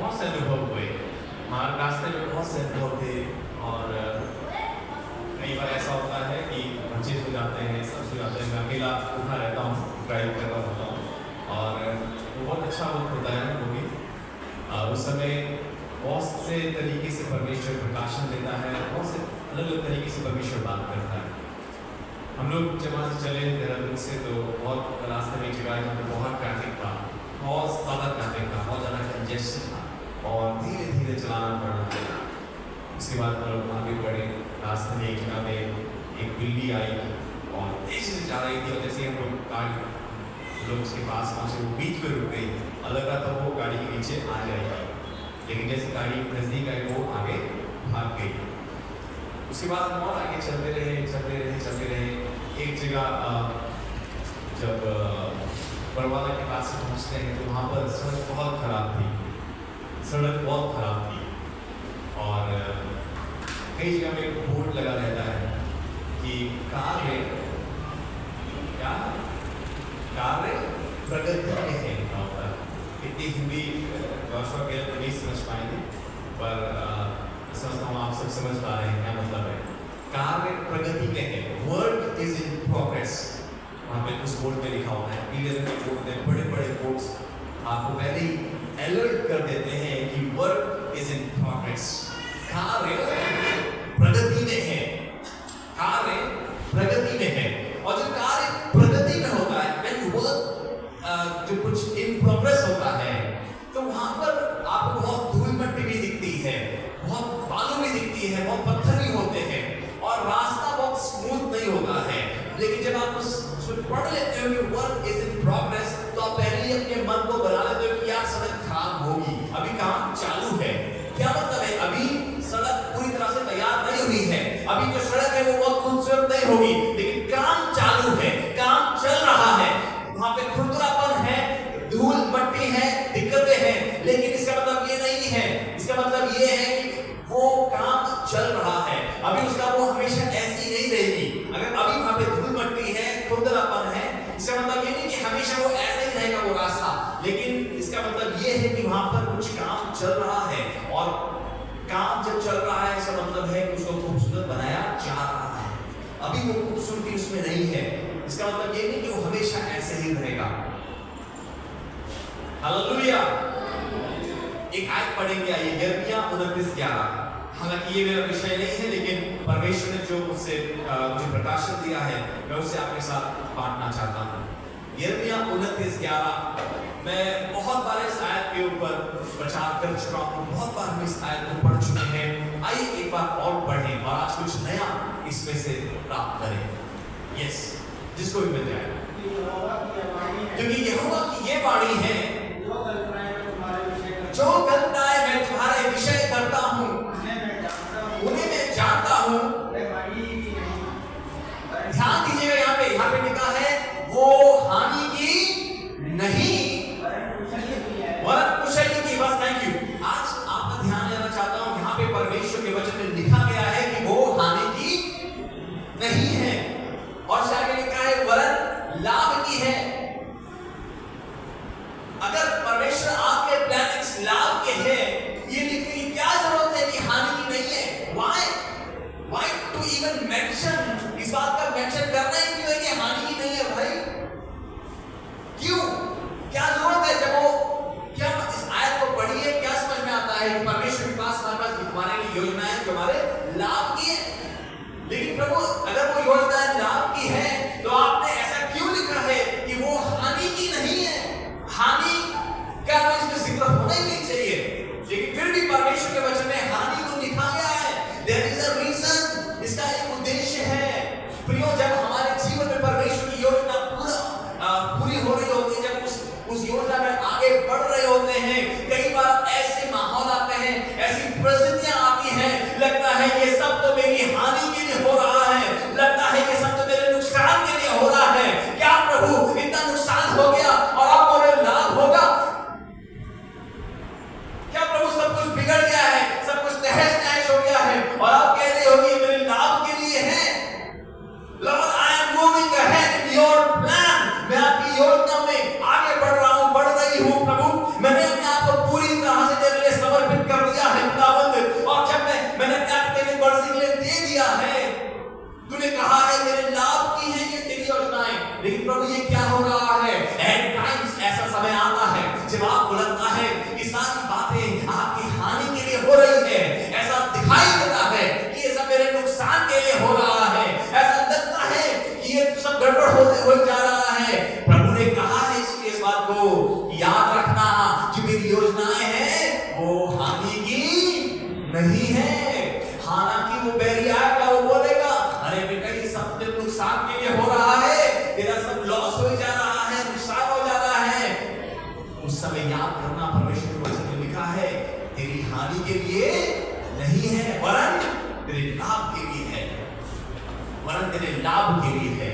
बहुत से अनुभव हुए, हमारे रास्ते में बहुत से अनुभव थे। और कई बार ऐसा होता है कि बच्चे सो जाते हैं, सब सो जाते हैं, मैं अकेला उठा रहता हूँ, ड्राइव कर रहा होता हूँ। और वो बहुत अच्छा वक्त होता है वो भी। उस समय बहुत से तरीके से परमेश्वर प्रकाशन देता है, बहुत से अलग अलग तरीके से परमेश्वर बात करता है। हम लोग जब वहाँ से चले देहरादून से, तो बहुत रास्ते में एक जगह जहाँ पे बहुत ट्रैफिक था, बहुत ज़्यादा ट्रैफिक था, बहुत ज़्यादा कंजेशन था, और धीरे धीरे चलाना पड़ रहा था। उसके बाद हम लोग आगे बढ़े, रास्ते में एक जगह में एक बिल्ली आई और तेज से जा रही थी, और जैसे हम लोग उसके पास पहुँचे, वो बीच में रुक गई। अलग रहा था वो गाड़ी के नीचे आ जाएगी, लेकिन जैसे गाड़ी नज़दीक आई वो आगे भाग गई। उसके बाद हम और आगे चलते रहे। एक जगह जब बरवाला के पास पहुँचते हैं, तो वहाँ पर सड़क बहुत खराब थी, और कई जगह में बोर्ड लगा रहता है कि कार्य प्रगति में है। इतनी हिंदी वर्षों के नहीं समझ पाएंगे, पर समझता हूँ आप सब समझ पा रहे हैं क्या मतलब है। कार्य प्रगति में है, वर्क इज इन प्रोग्रेस। वहाँ पे उस बोर्ड में लिखा होता है, पीले रंग के बोर्ड में बड़े बड़े बोर्ड्स आपको पहले ही अलर्ट कर देते हैं कि वर्क इज इन प्रोग्रेस, कार्य प्रगति में है, और जब कार्य प्रगति में होता है, when work जो कुछ इन प्रोग्रेस होता है, तो वहां पर आपको बहुत धूल मिट्टी भी दिखती है, बहुत बालू भी दिखती है, बहुत पत्थर भी होते हैं, और रास्ता बहुत स्मूथ नहीं होता है। लेकिन जब आप उस पढ़ लेते हो कि वर्क इज इन प्रोग्रेस, तो आप पहले ही अपने मन को बना लेते हो कि यार सड़क खराब होगी, अभी काम चालू है। क्या मतलब है? अभी सड़क पूरी तरह से तैयार नहीं हुई है, अभी जो सड़क है वो बहुत खूबसूरत नहीं होगी, लेकिन काम चालू है, काम चल रहा है, वहां पे खुरदरापन है, धूल मट्टी है, दिक्कतें हैं, लेकिन इसका मतलब ये नहीं है, इसका मतलब ये है कि वो काम चल रहा है। अभी उसका वो हमेशा ऐसी नहीं रहेगी। अगर अभी वहां पे धूल मट्टी है, खुरदरापन है, इसका मतलब ये नहीं कि हमेशा वो ऐसा ही रहेगा वो रास्ता, लेकिन इसका मतलब ये है कि वहां पर कुछ काम चल रहा है, और काम जब चल रहा है इसका मतलब है कि उसको खूबसूरत बनाया जा रहा है। अभी वो खूबसूरती उसमें नहीं है, इसका मतलब ये नहीं कि वो हमेशा ऐसे ही रहेगा। हालेलुया। एक आयत पढ़ेंगे, आइए, यिर्मयाह 29:11। हालांकि ये मेरा विषय नहीं है, लेकिन परमेश्वर ने जो मुझसे मुझे प्रकाशन दिया है, मैं उससे आपके साथ बांटना चाहता हूँ। यिर्मयाह 29:11। मैं बहुत बार इस आयत के ऊपर प्रचार कर चुका हूँ, बहुत बार हम इस आयत को पढ़ चुके हैं। आइए एक बार और पढ़ें और आज कुछ नया इसमें से प्राप्त करें। यस, जिसको भी मिल जाए, क्योंकि यहोवा की ये वाणी है, जो कल्पनाएं मैं तुम्हारे विषय करता हूँ उन्हें मैं जानता हूँ। ध्यान दीजिएगा, यहाँ पे लिखा है वो हानि की नहीं वरन कुशली की। बस, थैंक यू। आज आपका ध्यान देना चाहता हूँ, यहाँ पे परमेश्वर के वचन में लिखा गया है कि वो हानि की नहीं है, और शायद लिखा है वरन लाभ की है। अगर परमेश्वर आपके प्लानिंग्स लाभ के हैं, ये लिखने की क्या जरूरत है कि हानि की नहीं है? Why to even mention? इस बात का मेंशन करना ही क्यों है कि हानि की नहीं है भाई? क्यों? क्या जरूरत है? जब वो क्या इस आयत को पढ़िए, क्या समझ में आता है कि परमेश्वर के पास हमारे लिए योजनाएं जो हमारे लाभ की है। लेकिन प्रभु, अगर वो योजनाएं लाभ की है, तो आपने ऐसा क्यों लिखा है कि वो हानि की नहीं है? हानि का तो इसमें जिक्र होना ही नहीं चाहिए, लेकिन फिर भी परमेश्वर के वचन में हानि को लिखा गया है। There is a reason, इसका एक उद्देश्य है। प्रियो, जब हमारे जीवन में परमेश्वर की योजना पूरी हो रही होती है, जब उस योजना में आगे बढ़ रहे होते हैं, कई बार ऐसे माहौल आते हैं, ऐसी परिस्थितियां आती हैं, लगता है ये सब तो मेरी हानि के लिए हो रहा है, लगता है ये सब तो मेरे नहीं है। हालांकि वो बैरी आएगा, वो बोलेगा अरे बेटा ये सब तेरे नुकसान के लिए हो रहा है, तेरा सब लॉस हो जा रहा है, नुकसान हो जा रहा है। उस समय याद करना परमेश्वर के वचन में लिखा है तेरी हानि के लिए नहीं है वरन तेरे लाभ के लिए है, वरन तेरे लाभ के लिए है।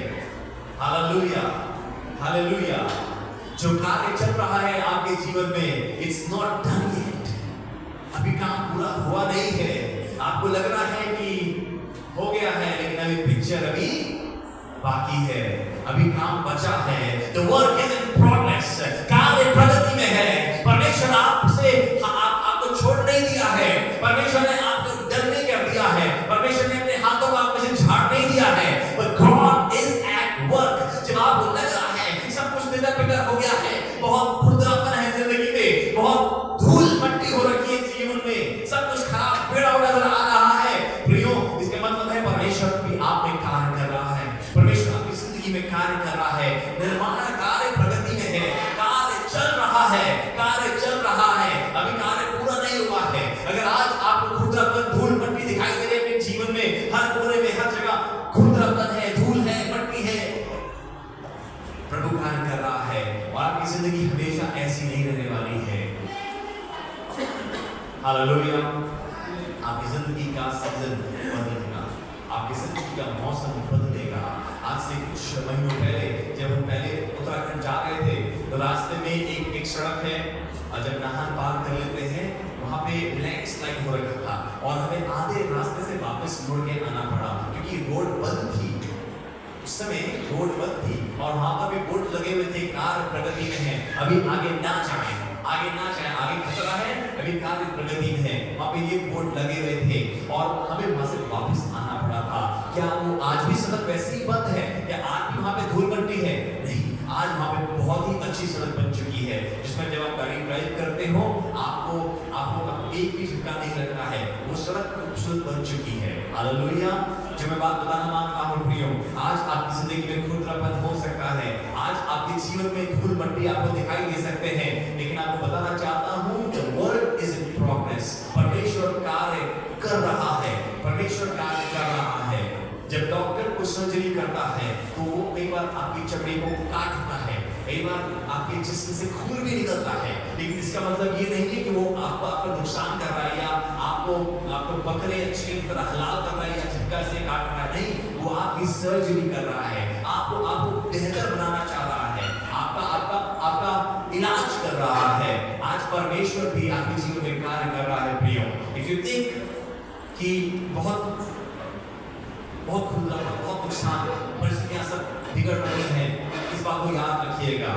Hallelujah, hallelujah. जो कार्य चल रहा है आपके जीवन में, इट्स नॉट डन येट, अभी काम पूरा हुआ नहीं है। आपको लग रहा है कि हो गया है, लेकिन अभी पिक्चर अभी बाकी है, अभी काम बचा है। The work is in progress, कार्य प्रगति में है। परमेश्वर आपसे आपको छोड़ नहीं दिया है, परमेश्वर ने आपको डर नहीं कर दिया है, परमेश्वर ने अपने हाथों को आप में से झाड़ नहीं दिया है। But God is at work। जब आपको लग रहा है कि सब कुछ तितर-बितर हो गया है, बहुत खुरदरापन है जिंदगी में, बहुत धूल मट्टी हो रखी है जीवन में, सब कुछ खराब पीड़ा नजर आ रहा है, प्रियो इसके मतलब है परमेश्वर भी आप में कार्य कर रहा है, परमेश्वर आपकी जिंदगी में कार्य कर रहा है। निर्माण कार्य प्रगति में है, कार्य चल रहा है, कार्य चल रहा है, अभी कार्य पूरा नहीं हुआ है। अगर आज आपको खुरदरापन धूल मट्टी दिखाई दे रही है अपने जीवन में, हर कोने में हर जगह खुरदरापन है, धूल है, मट्टी है, प्रभु कार्य कर रहा है और आपकी जिंदगी हमेशा ऐसी नहीं रहने वाली है। हालेलुया। आपकी जिंदगी का सीजन बदलेगा, आपकी जिंदगी का मौसम बदलेगा। आज से कुछ महीनों पहले जब हम पहले उत्तराखंड जा रहे थे, तो रास्ते में एक सड़क है और जब नाहन पार कर लेते हैं वहाँ पे लैंडस्लाइड हो रखा था और हमें आधे रास्ते से वापस मुड़ के आना पड़ा क्योंकि रोड बंद थी। उस समय रोड बंद थी और वहाँ पर भी बोर्ड लगे हुए थे कार्य प्रगति में है, अभी आगे ना जाए, आगे ना जाए, आगे खतरा है, अभी कार्य प्रगति में है। वहाँ पे ये बोर्ड लगे हुए थे और हमें वहाँ से वापस आना पड़ा था। क्या वो आज भी सड़क वैसे ही बंद है? क्या आज भी वहाँ पे धूल मट्टी है? नहीं, आज वहाँ पे बहुत ही अच्छी सड़क बन चुकी है जिसमें जब आप गाड़ी ड्राइव करते हो आपको एक भी झटका नहीं लगता है, वो सड़क खूबसूरत बन चुकी है। हालेलुया। जो मैं बात बताना मांग रहा हूँ प्रियो, आज आपकी जिंदगी में खुरदरापन हो सकता है, आज आपके जीवन में धूल मट्टी आपको दिखाई दे सकते हैं, लेकिन आपको बताना चाहता हूँ the work is in progress। परमेश्वर कार्य कर रहा है, परमेश्वर कार्य कर रहा है। जब डॉक्टर को सर्जरी करता है तो वो कई बार आपकी चमड़ी को काटता है, कई बार आपके जिस्म से खून भी निकलता है, लेकिन इसका मतलब ये नहीं है कि वो आपको नुकसान कर रहा है या आपको बकरे अच्छी तरह हलाल कर रहा है या झटका से काट रहा है। नहीं, वो आपकी सर्जरी कर रहा है, आपको बेहतर बनाना चाह रहा है, आपका इलाज कर रहा है। आज परमेश्वर भी आपके जीवन में कार्य कर रहा है प्रियो। इफ यू थिंक कि बहुत खुरदरापन, बहुत नुकसान, परिस्थितियां सब बिगड़ रही हैं, इस बात को याद रखिएगा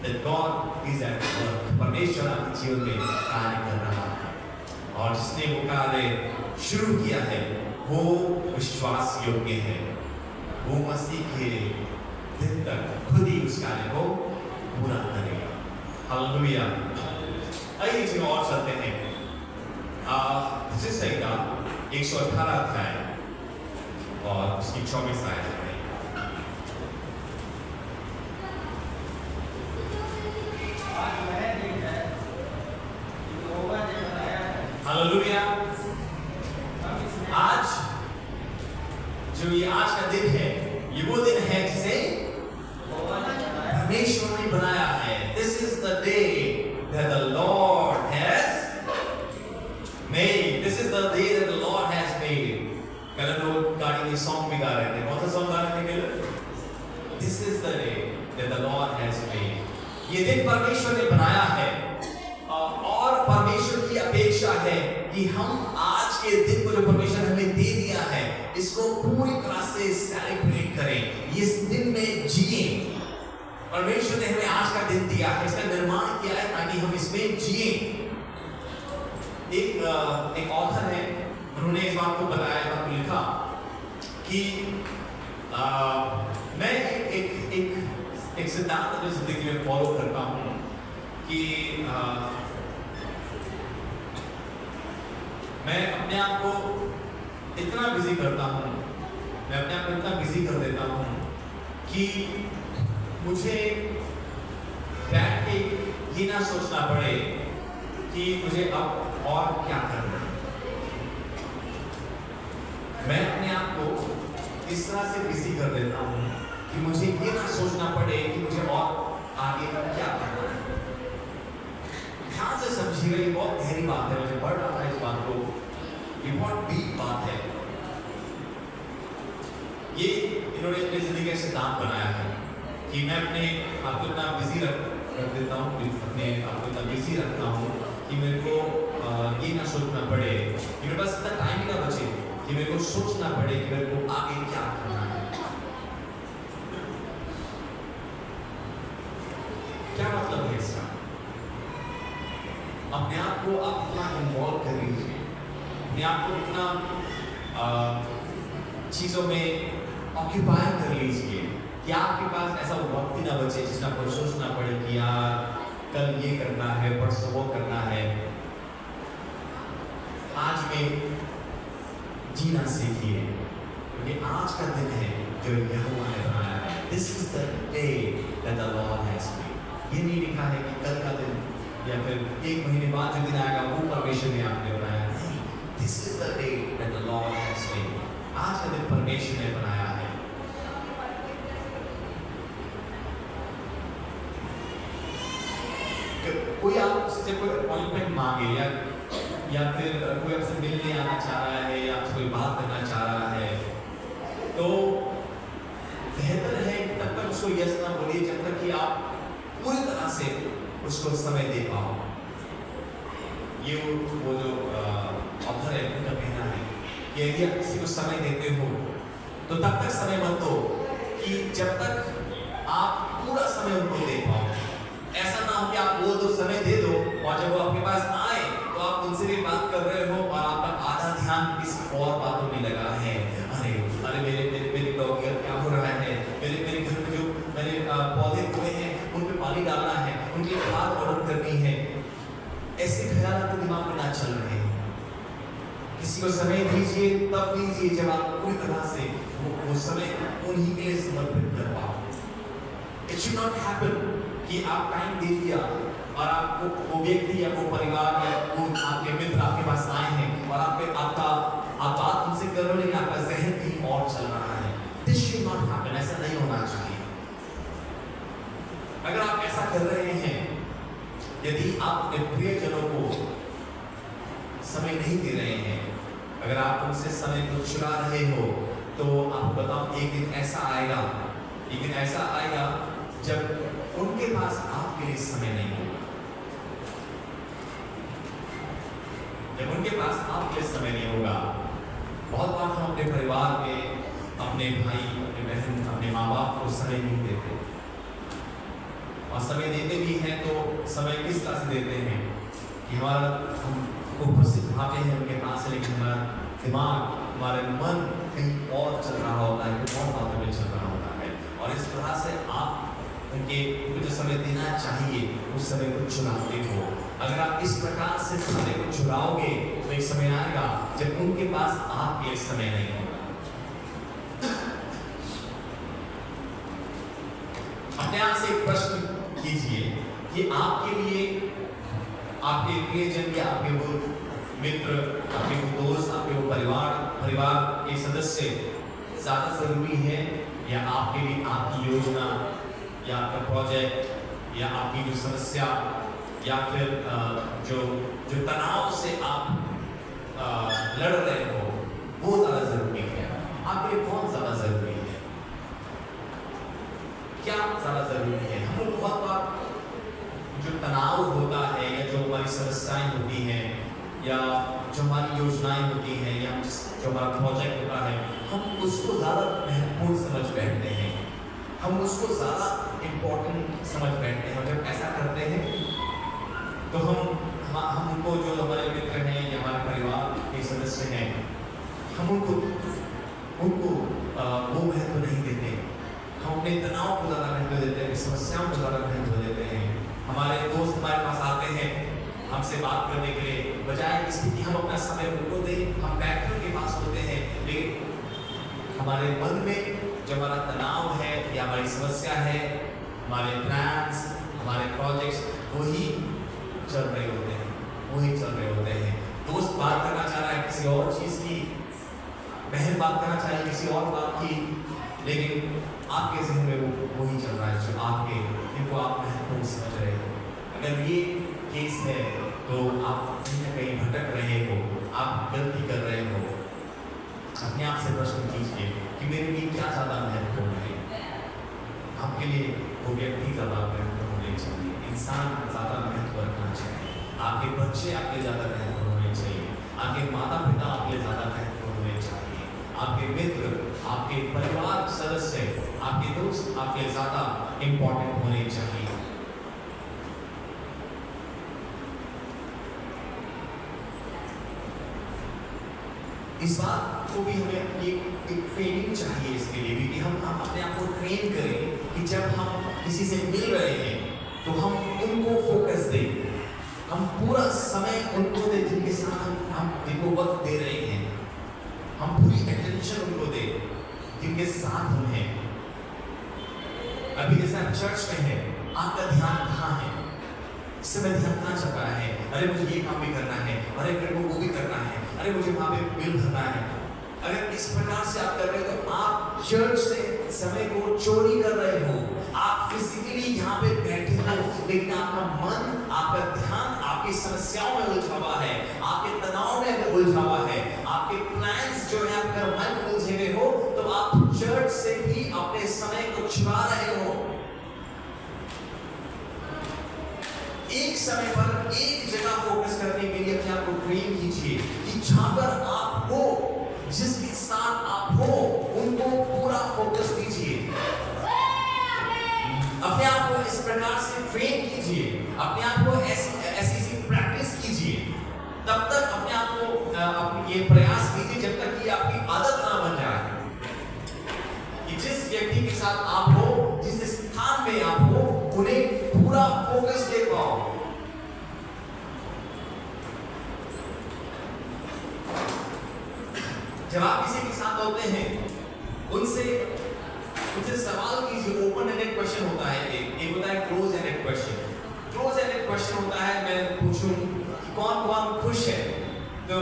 that God is at work। परमेश्वर आपके जीवन में कार्य कर रहा है और जिसने वो कार्य शुरू किया है वो विश्वास योग्य है, वो मसीह के दिन तक खुद ही उस कार्य को पूरा करेगा। हालेलुया। आइए इसमें और चलते हैं। संहिता 118 अध्याय और उसकी 24 आयत है। हालेलुया। आज जो ये आज का दिन है, ये वो दिन है जिसे परमेश्वर ने बनाया है। This is the day that the Lord has made। This is the day that the Lord has made। कल लोग गाड़ी में सॉन्ग भी गा रहे थे, कौन सा सॉन्ग गा रहे थे कल? This is the day that the Lord has made। ये दिन परमेश्वर ने बनाया है और परमेश्वर की अपेक्षा है कि हम आज के दिन को जो परमेश्वर हमें दे दिया है इसको पूरी तरह से सेलिब्रेट करें, इस दिन में जिए। परमेश्वर ने हमें आज का दिन दिया है, इसका निर्माण किया है ताकि हम इसमें जिए। एक ऑथर है, उन्होंने इस बात को बताया, इस बात को लिखा कि मैं एक सिद्धांत अपनी जिंदगी में फॉलो करता हूँ कि मैं अपने आप को इतना बिजी करता हूँ, मैं अपने आप को इतना बिजी कर देता हूँ कि मुझे बैठ के ये ना सोचना पड़े कि मुझे अब और क्या करना है। मैं अपने आप को इस तरह से बिजी कर देता हूँ कि मुझे ये ना सोचना पड़े कि मुझे और आगे क्या करना है। ध्यान से समझिएगा, ये बहुत गहरी बात है, मुझे पढ़ रहा था इस बात को, ये बहुत डीप बात है। ये इन्होंने अपनी जिंदगी का सिद्धांत बनाया है कि मैं अपने आप को इतना बिजी रख देता हूँ, अपने आप को इतना बिजी रखता हूँ कि मेरे को ये ना सोचना पड़े कि मेरे पास इतना टाइम ही ना बचे कि मेरे को सोचना पड़े कि मेरे को आगे क्या करना है। क्या मतलब है इसका? अपने आप को आप इतना इन्वॉल्व कर लीजिए, अपने आप को इतना चीजों में ऑक्यूपाई कर लीजिए कि आपके पास ऐसा वक्त ही ना बचे जिसमें आपको सोचना पड़े कि यार कल ये करना है, परसों वो करना है। आज में जीना सीखिए, क्योंकि आज का दिन है जो यहोवा ने बनाया है। This is the day that the Lord has made। ये नहीं लिखा है कि कल का दिन या फिर एक महीने बाद जो दिन आएगा वो परमेश्वर ने आपने बनाया, नहीं। This is the day that the Lord has made। आज का दिन परमेश्वर ने बनाया है। कोई आपसे कोई अपॉइंटमेंट मांगे या फिर कोई आपसे मिलने आना चाह रहा है या आपसे कोई बात करना चाह रहा है, तो बेहतर है कि तब तक उसको यस ना बोलिए जब तक कि आप पूरी तरह से उसको समय दे पाओ। ये वो जो ऑथर है उनका कहना है कि यदि आप किसी को समय देते हो तो तब तक समय मत दो कि जब तक आप पूरा समय उनको दे पाओ। ऐसा ना हो कि आप वो दो समय दे दो और जब वो आपके पास आए तो आप उनसे भी बात कर रहे हो और आपका आधा ध्यान किसी और बातों में लगा है। अरे अरे मेरे डॉग क्या हो रहा है, मेरे घर में जो मैंने पौधे हुए हैं उन पे पानी डालना है, उनके खाद ऑर्डर करनी है। ऐसे ख्याल आपके दिमाग में ना चल रहे हैं। किसी को समय दीजिए, तब दीजिए जब आप पूरी तरह से वो समय उन्हीं के लिए समर्पित कर पाओ। It should not happen कि आप टाइम दे दिया और आपको वो व्यक्ति या वो परिवार या वो आपके मित्र आपके पास आए हैं और आप बात उनसे कर रहे हो लेकिन आपका ज़हन कहीं और चल रहा है। This should not happen। ऐसा नहीं होना चाहिए। अगर आप ऐसा कर रहे हैं, यदि आप अपने प्रियजनों को समय नहीं दे रहे हैं, अगर आप उनसे समय को चुरा रहे हो, तो आपको बताओ एक दिन ऐसा आएगा जब उनके पास आपके लिए समय नहीं होगा। जब उनके पास आपके लिए समय नहीं होगा। बहुत बार हम अपने परिवार में अपने भाई, अपने बहन, अपने माँ बाप को समय नहीं देते और समय देते भी हैं तो समय किस तरह से देते हैं कि हम उपस्थित आते हैं उनके पास से, लेकिन हमारा दिमाग, हमारे मन कहीं और चल रहा होता है, कहीं और बातों में चल रहा होता है। और इस तरह से आप उनको जो समय देना चाहिए उस समय को चुराते हो। अगर आप इस प्रकार से समय को चुराओगे तो एक समय आएगा जब उनके पास आपके समय नहीं होगा। अपने आप से एक प्रश्न कीजिए कि आपके लिए आपके प्रियजन या आपके वो मित्र, आपके वो दोस्त, आपके वो परिवार के सदस्य ज्यादा जरूरी है या आपके लिए आपकी योजना या आपका प्रोजेक्ट या आपकी जो समस्या या फिर जो तनाव से आप लड़ रहे हो वो ज़्यादा ज़रूरी है? आपके लिए कौन ज़्यादा ज़रूरी है? क्या ज़्यादा ज़रूरी है? हम लोग बहुत बार जो तनाव होता है या जो हमारी समस्याएं होती हैं या जो हमारी योजनाएं होती हैं या जो हमारा प्रोजेक्ट होता है, हम उसको ज़्यादा महत्वपूर्ण समझ बैठते हैं, हम उसको ज़्यादा इम्पोर्टेंट समझ बैठते हैं। और जब ऐसा करते हैं तो हम उनको, जो हमारे मित्र हैं या हमारे परिवार के सदस्य हैं, हम उनको वो महत्व नहीं देते। हम अपने तनाव को ज़्यादा महत्व देते हैं, समस्याओं को ज़्यादा महत्व देते हैं। हमारे दोस्त हमारे पास आते हैं हमसे बात करने के लिए, बजाय इसके कि हम अपना समय उनको दें, हम बैठकर के पास होते हैं, लेकिन हमारे मन में जो हमारा तनाव है या हमारी समस्या है, हमारे प्लान्स, हमारे प्रोजेक्ट्स वही चल रहे होते हैं। दोस्त बात करना चाह रहा है किसी और चीज़ की, बहन बात करना चाहिए किसी और बात की, लेकिन आपके ज़हन में वो ही चल रहा है जो आपके, जिनको आप महत्वपूर्ण समझ रहे हो। अगर ये केस है तो आप कहीं न कहीं भटक रहे हो, आप गलती कर रहे हो। अपने आप से प्रश्न कीजिए कि मेरे लिए क्या ज़्यादा महत्वपूर्ण है। आपके लिए वो व्यक्ति ज़्यादा महत्वपूर्ण होने चाहिए, इंसान ज़्यादा महत्व रखना चाहिए, आपके बच्चे आपके ज़्यादा महत्वपूर्ण होने चाहिए, आपके माता पिता आपके ज़्यादा महत्वपूर्ण होने चाहिए, आपके मित्र, आपके परिवार सदस्य, आपके दोस्त आपके ज़्यादा इम्पोर्टेंट होने चाहिए। इस बात को भी हमें एक ट्रेनिंग चाहिए इसके लिए भी कि हम अपने आप को ट्रेन करें कि जब हम किसी से मिल रहे हैं तो हम उनको फोकस दें, हम पूरा समय उनको दें जिनके साथ हम जिनको वक्त दे रहे हैं, हम पूरी अटेंशन उनको दें जिनके साथ हम हैं। अभी जैसे आप चर्च में हैं, आपका ध्यान कहाँ है? इस समय ध्यान कहाँ चल रहा है? अरे मुझे ये काम भी करना है, अरे मेरे को वो भी करना है, अरे मुझे वहाँ पे बिल भरना है। अगर इस प्रकार से आप कर रहे हो तो आप चर्च से समय को चोरी कर रहे हो। आप फिजिकली यहाँ पे बैठे हो, लेकिन आपका मन, आपका ध्यान आपकी समस्याओं में उलझा हुआ है, आपके तनाव में उलझा हुआ है, आपके प्लान्स जो है आपके मन में उलझे हुए हो, तो आप चर्च से भी अपने समय को छुड़ा रहे हो। एक समय पर एक जगह फोकस करने के लिए अपने आप को ट्रेन कीजिए कि जहां पर आप हो, जिसके साथ आप हो, उनको पूरा फोकस दीजिए। अपने आप को इस प्रकार से ट्रेन कीजिए, अपने आप को ऐसी प्रैक्टिस कीजिए। तब तक अपने आप को ये प्रयास कीजिए जब तक कि आपकी आदत ना बन जाए कि जिस व्यक्ति के साथ आप हो, जिस स्थान में आप हो, उन्हें पूरा फोकस दे पाओ। जब आप किसी के साथ होते हैं, उनसे सवाल कीजिए। ओपन एंडेड क्वेश्चन होता है, एक होता है close ended question. Close ended question होता है, मैं पूछूं कि कौन कौन खुश है, तो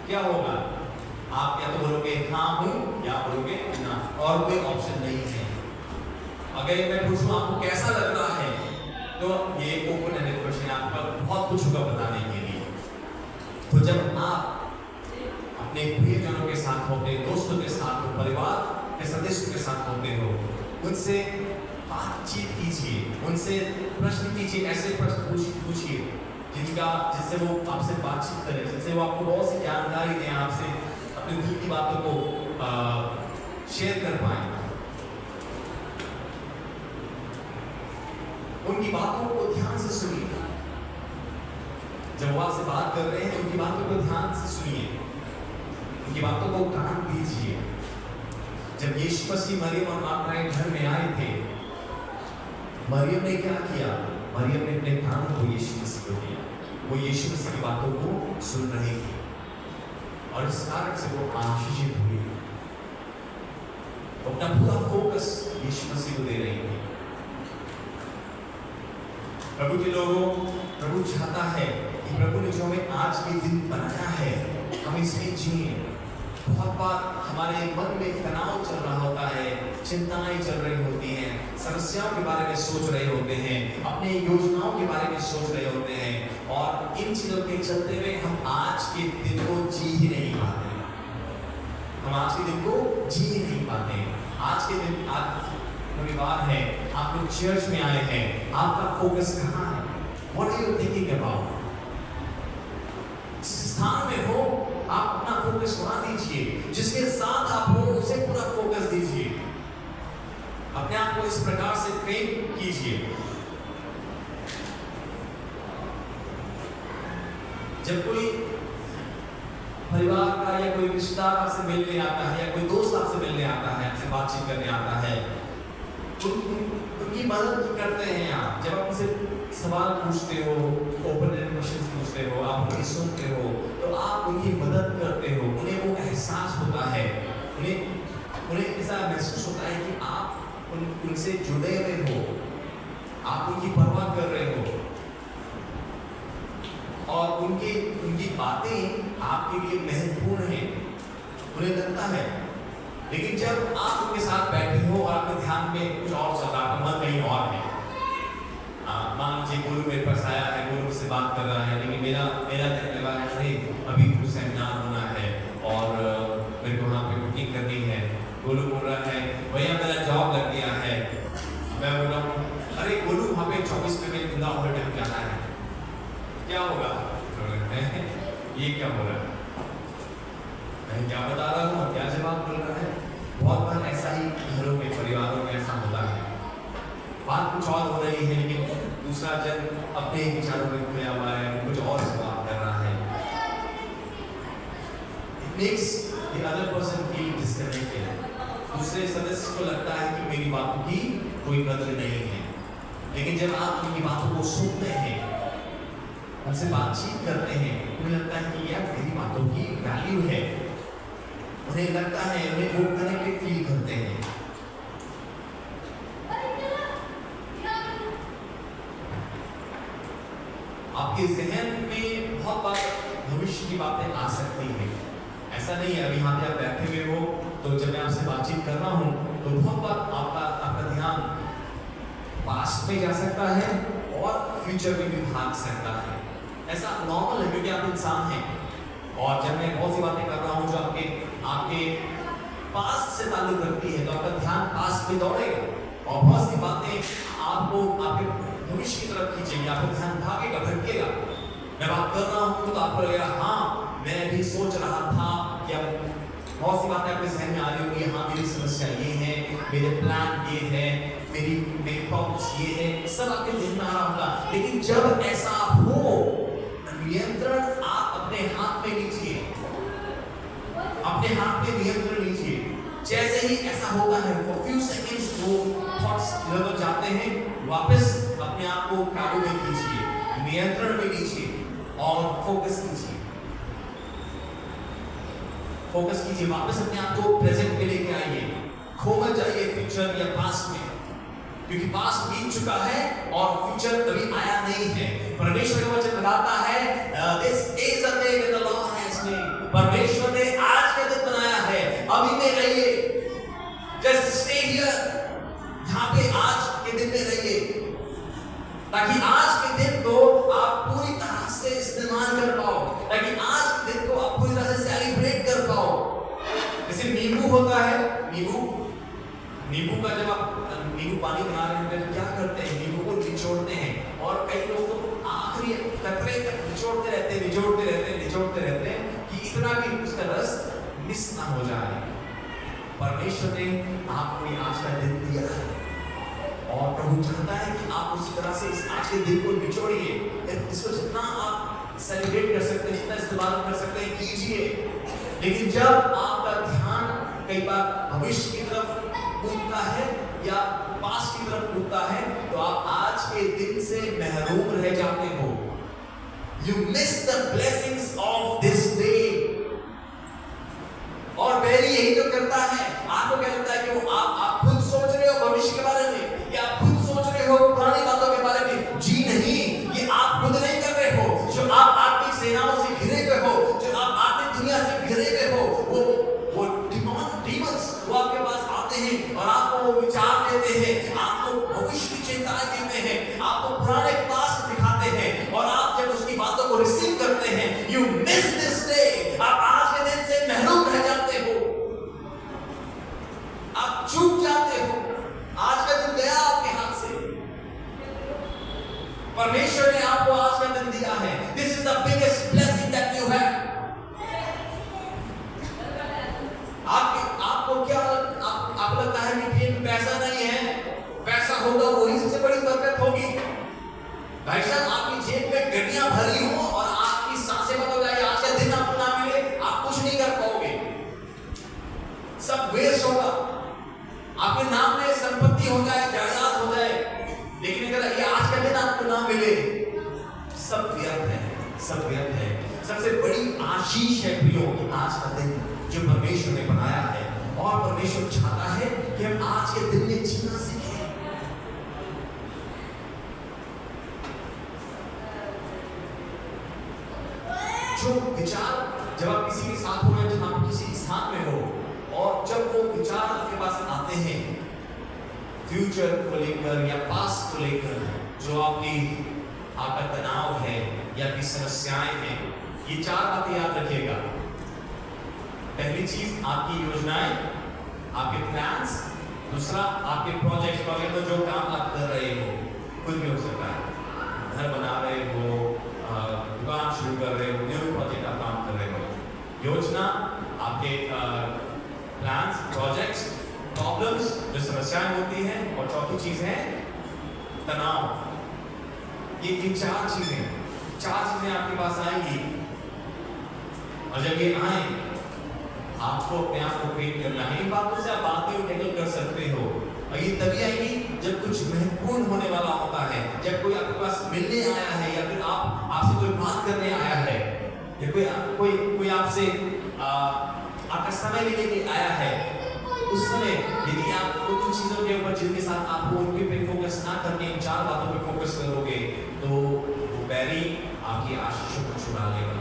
क्या होगा? आप या तो बोलोगे हाँ हूं, या बोलोगे ना, और कोई ऑप्शन नहीं है। अगर मैं पूछूं आपको कैसा लग रहा है, तो ये ओपन एंडेड क्वेश्चन आपका बहुत कुछ होगा बताने के लिए। तो जब आप अपने प्रियजनों के साथ हो, अपने दोस्तों के साथ हो, परिवार के सदस्यों के साथ होते हो, उनसे बातचीत कीजिए, उनसे प्रश्न कीजिए, ऐसे प्रश्न पूछिए जिससे वो आपसे बातचीत करें, जिससे वो आपको बहुत सी जानकारी दें, आपसे अपने दिल की बातों को शेयर कर पाए। उनकी बातों को ध्यान से सुनिए। जब वो आपसे बात कर रहे हैं, उनकी बातों को ध्यान से सुनिए, उनकी बातों को कान दीजिए। जब यीशु मसीह मरियम और मार्था घर में आए थे, मरियम ने क्या किया? मरियम ने अपने कान को यीशु मसीह को दिया। वो यीशु मसीह की बातों को सुन रही थी और इस कारण से वो आशीषित हुई। वो अपना पूरा फोकस यीशु मसीह को दे रही थी। प्रभु के लोगों, प्रभु चाहता है कि प्रभु ने जो हमें आज के दिन बनाया है, हम इसमें जिए। बहुत बार हमारे मन में तनाव चल रहा होता है, चिंताएं चल रही होती हैं, समस्याओं के बारे में सोच रहे होते हैं, अपने योजनाओं के बारे में सोच रहे होते हैं, और इन चीजों के चलते हुए हम आज के दिन को जी ही नहीं पाते। हम आज के दिन को जी ही नहीं पाते। आज के दिन, आज रविवार है, आप लोग चर्च में आए हैं, आपका फोकस कहाँ है? What are you thinking about? जिस स्थान में हो, आप अपना फोकस वहां दीजिए। जिसके साथ आप हो, उसे पूरा फोकस दीजिए। अपने आप को इस प्रकार से ट्रेन कीजिए। जब कोई परिवार का या कोई रिश्तेदार आपसे मिलने आता है, या कोई दोस्त आपसे मिलने आता है, आपसे बातचीत करने आता है, उनकी मदद करते हैं आप। जब आप उनसे सवाल पूछते हो, ओपन एंडेड क्वेश्चंस पूछते हो, आप उनकी सुनते हो, तो आप उनकी मदद करते हो। उन्हें वो एहसास होता है, उन्हें ऐसा महसूस होता है कि आप उनसे जुड़े हुए हो, आप उनकी परवाह कर रहे हो, और उनकी बातें आपके लिए महत्वपूर्ण हैं। उन्हें लगता है। लेकिन जब आप उनके साथ बैठे हो और आपके ध्यान में कुछ और चल रहा है, आपका मन कहीं और है, मान लीजिए गुरु मेरे पास आया है, गुरु मुझसे बात कर रहा है, लेकिन मेरा कहने लगा है अरे अभी कुछ सेमिनार होना है और मेरे को वहाँ पे बुकिंग करनी है। गुरु बोल रहा है भैया मेरा जॉब लग गया है। मैं बोल रहा हूँ अरे गुरु वहाँ पे 24 पेमेंट इंदा ओवर टाइम जाना है, क्या होगा? ये क्या हो रहा है? मैं क्या बता रहा हूँ, क्या जवाब बोल रहा है? बहुत बार ऐसा ही घरों में, परिवारों में ऐसा होता है। बात कुछ और हो रही है लेकिन दूसरा जन अपने विचारों में खोया हुआ है, कुछ और जवाब कर रहा है। It makes the other person feel disconnected. दूसरे सदस्य को लगता है कि मेरी बातों की कोई कदर नहीं है। लेकिन जब आप उनकी बातों को सुनते हैं, उनसे बातचीत करते हैं, उन्हें लगता है कि यार मेरी बातों की वैल्यू है। उन्हें लगता है, उन्हें वो कनेक्टेड फील करते हैं। आपके जहन में बहुत बार भविष्य की बातें आ सकती है। ऐसा नहीं है अभी यहाँ पे आप बैठे हुए हो तो जब मैं आपसे बातचीत कर रहा हूँ तो बहुत बार आपका ध्यान पास्ट में जा सकता है और फ्यूचर में भी भाग सकता है। ऐसा नॉर्मल है क्योंकि आप इंसान हैं। और जब मैं बहुत सी बातें कर रहा हूँ जो आपके पास्ट से ताल्लुक रखती है तो आपका ध्यान पास्ट में दौड़ेगा और बहुत सी बातें आपको आपके भविष्य की तरफ खींचेंगे, आपका ध्यान भागेगा, भटकेगा। मैं बात कर रहा हूँ तो आपको लगेगा हाँ मैं भी सोच रहा था कि अब बहुत सी बातें आपके जहन में आ रही होगी, हाँ मेरी समस्या ये है, मेरे प्लान ये है, मेरी प्रॉब्लम्स ये है, सब आपके जहन में आ रहा होगा। लेकिन जब ऐसा हो, नियंत्रण आप अपने हाथ में लीजिए, अपने हाथ में नियंत्रण लीजिए। जैसे ही ऐसा होता है फॉर फ्यू सेकंड्स वो थॉट्स इधर जाते हैं, वापस अपने आप को काबू में कीजिए, नियंत्रण में लीजिए और फोकस कीजिए। फोकस कीजिए, वापस अपने आप को प्रेजेंट में लेके आइए। खो मत जाइए फ्यूचर या पास्ट में, क्योंकि पास्ट बीत चुका है और फ्यूचर अभी आया नहीं है। परमेश्वर का वचन बताता है this is a day that the Lord has made. परमेश्वर ने आज का दिन बनाया है, अभी में रहिए। जस्ट स्टे हियर, यहाँ पे आज के दिन में रहिए, ताकि आज के दिन को आप पूरी तरह से इस्तेमाल कर पाओ, ताकि आज के दिन को आप पूरी तरह से सेलिब्रेट कर पाओ। जैसे नींबू होता है, नींबू का जब आप नींबू पानी बना रहे होते हैं तो क्या करते हैं, नींबू को निचोड़ते हैं और कई लोग तो आखिरी कतरे तक निचोड़ते रहते हैं कि इतना भी उसका रस मिस ना हो जाए। परमेश्वर ने आपको आज का दिन दिया है और प्रभु चाहता है कि आप उसी तरह से इस आज के दिन को निचोड़िए। इसको जितना आप सेलिब्रेट कर सकते हैं, जितना इस्तेमाल कर सकते हैं कीजिए। लेकिन जब आपका ध्यान कई बार भविष्य की तरफ कूदता है या पास्ट की तरफ कूदता है तो आप आज के दिन से महरूम रह जाते हो। You miss the blessings of this day। और बैरी यही तो करता है। आपको क्या लगता है कि वो आप खुद सोच रहे हो भविष्य के बारे में या आप खुद सोच रहे हो पुरानी बातों के बारे में? जी नहीं, ये आप खुद नहीं कर रहे हो। जो आप आत्मिक सेनाओं से घिरे हुए हो, जो आप आत्मिक दुनिया से घिरे हुए हो, वो डीमंस वो आपके पास आते हैं और आपको वो विचार देते हैं, आपको भविष्य की चिंताएं देते हैं, आपको पुराने पास्ट दिखाते हैं और आप जब उसकी बातों को रिसीव करते हैं, you miss this day। आप आज के दिन से महरूम रह जाते हो, आप चूक जाते हो। आज का दिन गया आपके हाथ से। परमेश्वर ने आपको आज का दिन दिया है। This is the biggest blessing that you have। आपको क्या आपको लगता है कि जेब में पैसा नहीं है, पैसा होगा वही सबसे बड़ी बरकत होगी? भाई साहब, आपकी जेब में गड्डियां भरी हो और आपकी सांसें बंद हो जाए, आज का दिन आपको ना मिले, आप कुछ नहीं कर पाओगे, सब वेस्ट होगा। आपके नाम में संपत्ति हो जाए, जायदाद हो जाए, लेकिन अगर ये आज का दिन आपको ना मिले, सब व्यर्थ है, सब व्यर्थ है। सबसे बड़ी आशीष है प्रियो आज का दिन जो परमेश्वर ने बनाया है और परमेश्वर चाहता है कि हम आज के दिन में जीना सीखें। जो विचार जब आप किसी के साथ हो या जब आप किसी स्थान में हो और जब वो विचार आपके पास आते हैं फ्यूचर को लेकर या पास्ट को लेकर, जो आपका तनाव है या आपकी समस्याएं हैं, ये 4 बातें याद रखिएगा। पहली चीज आपकी योजनाएं, आपके प्लान्स। दूसरा आपके प्रोजेक्ट में जो काम आप कर रहे हो, कुछ भी हो सकता है, घर बना रहे हो, दुकान शुरू कर रहे हो, न्यू प्रोजेक्ट आप काम कर रहे हो। योजना आपके प्लान्स, प्रोजेक्ट्स, प्रॉब्लम्स जो समस्याएं होती हैं, और चौथी चीज है तनाव। ये 4 चीजें आपके पास आएंगी, और जब ये आए आपको अपने आप को ट्रेन करना है। इन बातों से आप बातें टैकल कर सकते हो, और ये तभी आएगी जब कुछ महत्वपूर्ण होने वाला होता है, जब कोई आपके पास मिलने आया है या फिर आपसे कोई बात करने आया है, या कोई आपसे आपका समय लेने के आया है। उस समय यदि आप उन चीजों के ऊपर जिनके साथ आपको उनके पे फोकस ना करके इन 4 बातों पे फोकस करोगे, तो वो बैरी आपकी आशीषों को चुरा लेगा,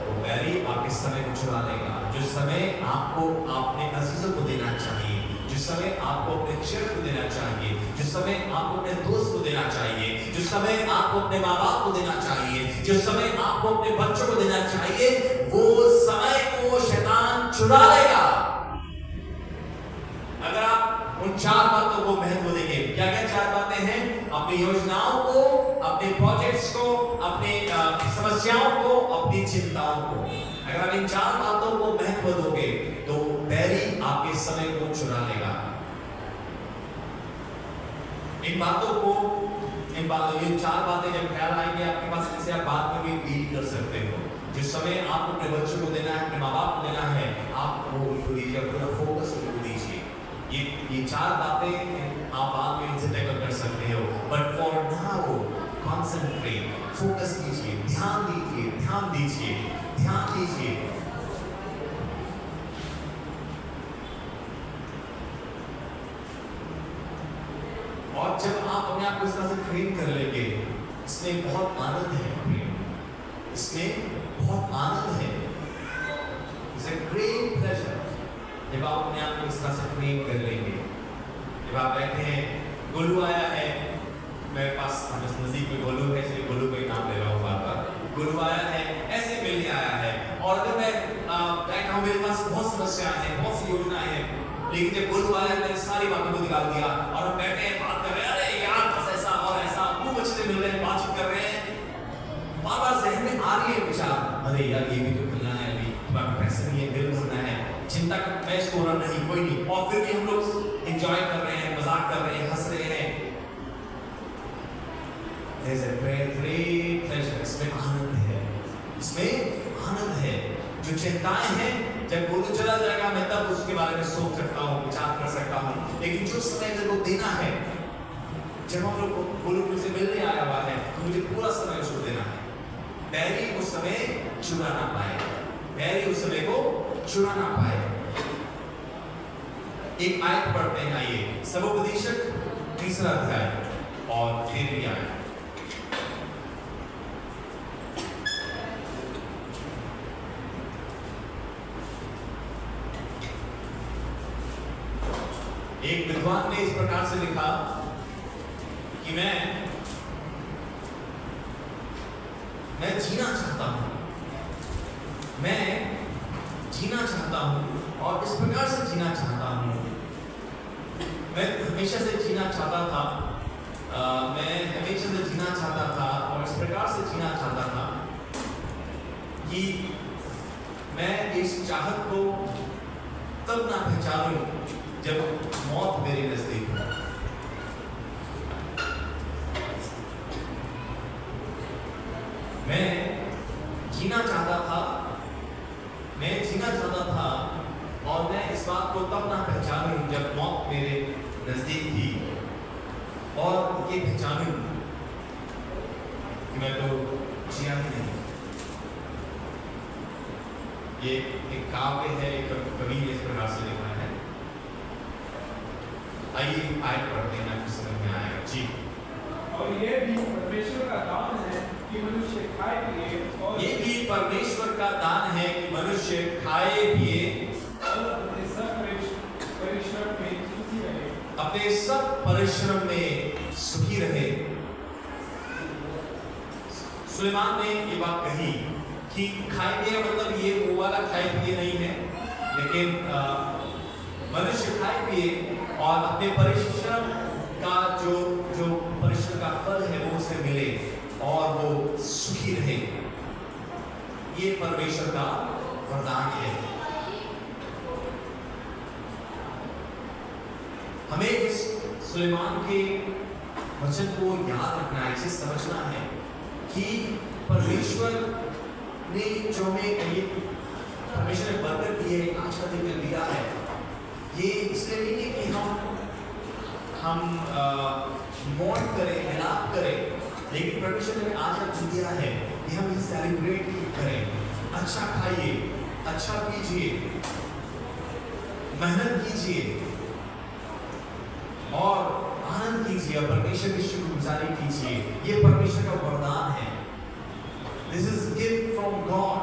वो बैरी आपके समय को चुरा लेगा। जो समय आपको अपने अजीजों को देना चाहिए, जो समय आपको अपने चेहरे को देना चाहिए, जो समय आपको अपने दोस्त को देना चाहिए, जो समय आपको अपने माँ बाप को देना चाहिए, जो समय आपको अपने बच्चों को देना चाहिए, वो समय को शैतान चुरा लेगा अगर आप उन 4 बातों को महत्व देंगे। क्या क्या 4 बातें हैं? अपनी योजनाओं को, अपने प्रोजेक्ट्स को, अपने समस्याओं को, अपनी चिंताओं को। अगर आप इन 4 बातों को महत्व दोगे तो बैरी आपके समय को चुरा लेगा। इन 4 बातें जब ख्याल आएंगे आपके पास, इनसे आप बात करके डील कर सकते हो। जो समय आपको अपने बच्चों को देना है, अपने माँ बाप को देना है, आप वो उनको दीजिए, अपना फोकस उनको दीजिए। ये 4 बातें आप बाद में इनसे टैकल कर सकते हो, but for now concentrate, focus कीजिए, ध्यान दीजिए। और जब आप अपने आप को इस तरह से ट्रेन कर लेंगे, इसमें बहुत आनंद है, इसमें बहुत आनंद है। इट्स अ ग्रेट प्लेजर जब आप अपने आप को इस तरह से ट्रेन कर लेंगे। जब आप बैठे हैं, गोलू आया है मेरे पास, नजदीक में गोलू है, इसलिए गोलू का नाम ले रहा हूँ बार-बार। गोलू आया है, ऐसे मिलने आया है, और अगर मैं बैठा हूँ, मेरे पास बहुत समस्याएं हैं, बहुत सी योजनाएं हैं, लेकिन जब गोलू आया मैंने सारी बातों को निकाल दिया और हम बैठे हैं, बात कर रहे हैं, अरे यार बस ऐसा और ऐसा, खूब अच्छे से मिल रहे हैं, बातचीत कर रहे हैं, बार-बार ज़हन में आ रही है विचार, अरे यार ये भी तो करना है, अभी तुम्हारा पैसा नहीं है, बिल भरना है, चिंता का मैच हो रहा नहीं, कोई नहीं, और फिर भी हम लोग एंजॉय कर रहे हैं, मजाक कर रहे हैं, हंस रहे हैं। There's a great pleasure, इसमें आनंद है। जो चिंताएं हैं, जब गोलू चला जाएगा मैं तब उसके बारे में सोच सकता हूँ, विचार कर सकता हूँ, लेकिन जो समय मेरे को देना है, जब हम लोग गोलू मुझसे मिलने आया हुआ है, तो मुझे पूरा समय उसको देना है। बैरी उस समय चुरा ना पाए। एक आयत पढ़ते हैं, आइए, सवोपदेशक 3 अध्याय और 13वीं आयत। एक विद्वान ने इस प्रकार से लिखा कि मैं जीना चाहता हूं और इस प्रकार से जीना चाहता हूं। मैं हमेशा से जीना चाहता था, और इस प्रकार से जीना चाहता था कि मैं इस चाहत को तब ना पहचानूं जब मौत मेरे नजदीक हो। मैं जीना चाहता था और मैं इस बात को तब ना पहचानूं जब मौत मेरे नजदीक थी, और ये पहचानूं कि मैं तो जिया ही नहीं। ये एक काव्य है, एक कवि ने इस प्रकार से लिखा है। आइए आयत पढ़ते हैं, आपको समझ में आएगा जी। और ये भी परमेश्वर का दान है कि कि मनुष्य खाए पिए और ये भी परमेश्वर का दान है कि मनुष्य खाए पिए और अपने सब परिश्रम में सुखी रहे। अपने सब परिश्रम में सुखी रहे। सुलेमान ने ये बात कही कि खाए पिए मतलब ये वो वाला खाए पिए नहीं है, लेकिन मनुष्य खाए पिए और अपने परिश्रम का जो परिश्रम का फल है वो उसे मिले और वो सुखी रहे। ये परमेश्वर का वरदान है। हमें इस सुलेमान के वचन को याद रखना है, इसे समझना है कि परमेश्वर ने जो हमें परमेश्वर ने बरकत दी है, आज का दिन दिया है, ये इसलिए नहीं है कि हम मौन करें, मिलाप करें, लेकिन परमेश्वर ने आज का दिन दिया है कि हम इसे सेलिब्रेट करें। अच्छा खाइए, अच्छा पीजिए, मेहनत कीजिए और आनंद कीजिए और परमेश्वर की शुक्रगुजारी कीजिए। ये परमेश्वर का वरदान है। This is gift from God.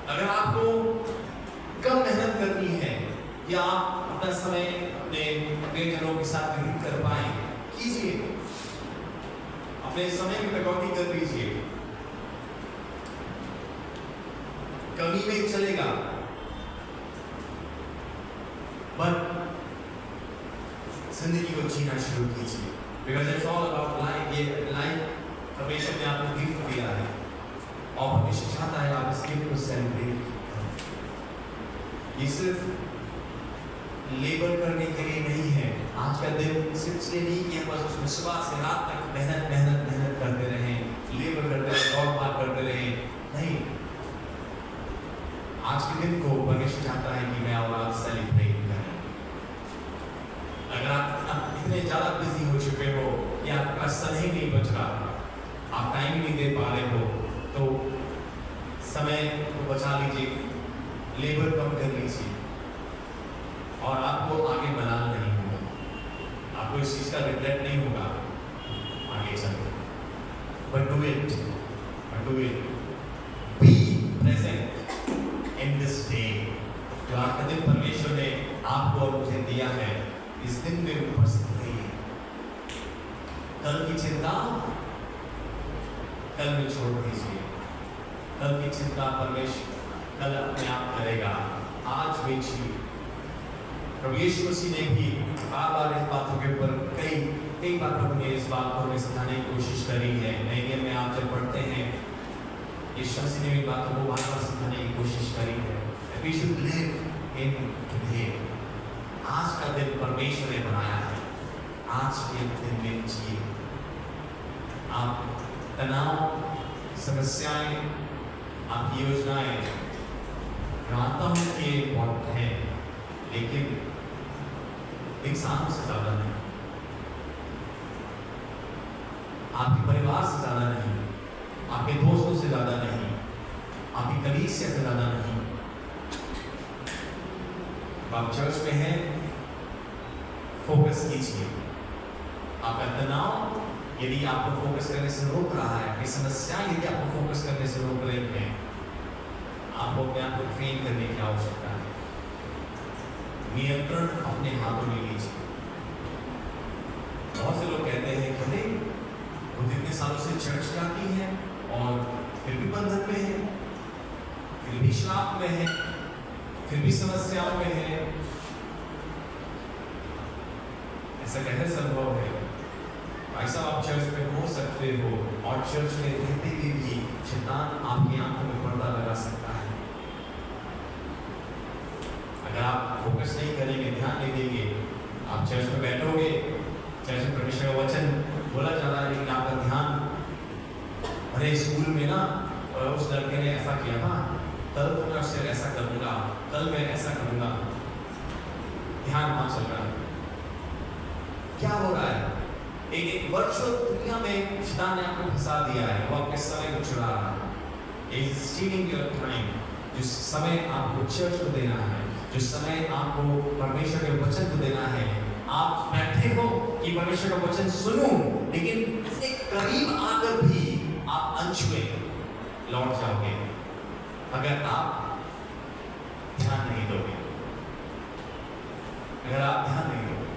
अगर आपको कम मेहनत करनी है या आप अपना समय अपने प्रियजनों के साथ व्यतीत कर पाए, कीजिए, अपने समय की कटौती कर लीजिए, कमी में चलेगा, बट जिंदगी को जीना शुरू कीजिए। Because it's all about life. ये लाइफ परमेश्वर ने आपको गिफ्ट दिया है और परमेश्वर चाहता है आप इस गिफ्ट को सेलिब्रेट करें। ये सिर्फ लेबर करने के लिए नहीं है। आज का दिन सिर्फ इसलिए नहीं कि हम बस उसमें सुबह से रात तक मेहनत करते रहें, लेबर करते रहें, दौड़ भाग करते रहें। नहीं, आज के दिन को परमेश्वर चाहता है कि मैं और आप सेलिब्रेट करें। अगर आप इतने ज़्यादा बिजी हो चुके हो या आपका समय नहीं बच रहा, आप टाइम नहीं दे पा रहे हो, तो समय को बचा लीजिए, लेबर कम कर लीजिए और आपको आगे मलाल नहीं होगा, आपको इस चीज़ का रिग्रेट नहीं होगा आगे चलकर। But do it. Be present in this day. जो आज का दिन परमेश्वर ने आपको और मुझे दिया है, इस दिन में उपस्थित रहिए। कल की चिंता कल में छोड़ दीजिए। कल की चिंता परमेश्वर कल अपने आप करेगा। आज में जिए। प्रभु यीशु मसीह ने भी बार-बार इस बातों के ऊपर कई बार प्रभु ने इस बात को हमें समझाने की कोशिश करी है। नए नियम में आप जब पढ़ते हैं, यीशु मसीह ने इन बातों को बार-बार समझाने की कोशिश करी है। We should live in today. आज का दिन परमेश्वर ने बनाया है, आज के दिन में जिए। आप तनाव, समस्याएं, आपकी योजनाएं, जानता हूं कि ये बहुत है, लेकिन इंसानों से ज्यादा नहीं, आपके परिवार से ज्यादा नहीं, आपके दोस्तों से ज्यादा नहीं, आपकी कलीसिया से ज्यादा नहीं। आप चर्च में हैं, फोकस कीजिए। आपका तनाव यदि आपको फोकस करने से रोक रहा है, आपकी समस्या यदि आपको फोकस करने से रोक रही है, आपको अपने आप को ट्रेन करने की आवश्यकता है। नियंत्रण अपने हाथों में लीजिए। बहुत से लोग कहते हैं कि वो कितने सालों से चर्च जाती है और फिर भी बंधन में है, फिर भी श्राप में है, फिर भी समस्याओं में है। ऐसा कैसे संभव है? भाई साहब, आप चर्च में हो सकते हो और चर्च में रहते हुए भी शैतान आपकी आंखों में पर्दा लगा सकता है। अगर आप फोकस नहीं करेंगे, ध्यान नहीं देंगे, आप चर्च में बैठोगे, चर्च में परमेश्वर का वचन बोला जा रहा है, लेकिन आपका ध्यान अरे स्कूल में ना उस लड़के ने ऐसा किया था, कल तो मैं उससे ऐसा करूंगा, कल मैं ऐसा करूंगा। ध्यान वहां चल रहा है। क्या हो रहा है? एक वर्चुअल दुनिया में शैतान ने आपको फंसा दिया है, वो आपके समय को चुरा रहा है। Is stealing your time. जो समय आपको चर्च को देना है, जो समय आपको परमेश्वर के वचन को देना है, आप बैठे हो कि परमेश्वर का वचन सुनूं, लेकिन इसके करीब आकर भी आप अनछुए लौट जाओगे अगर आप ध्यान नहीं दोगे। अगर आप ध्यान नहीं दोगे।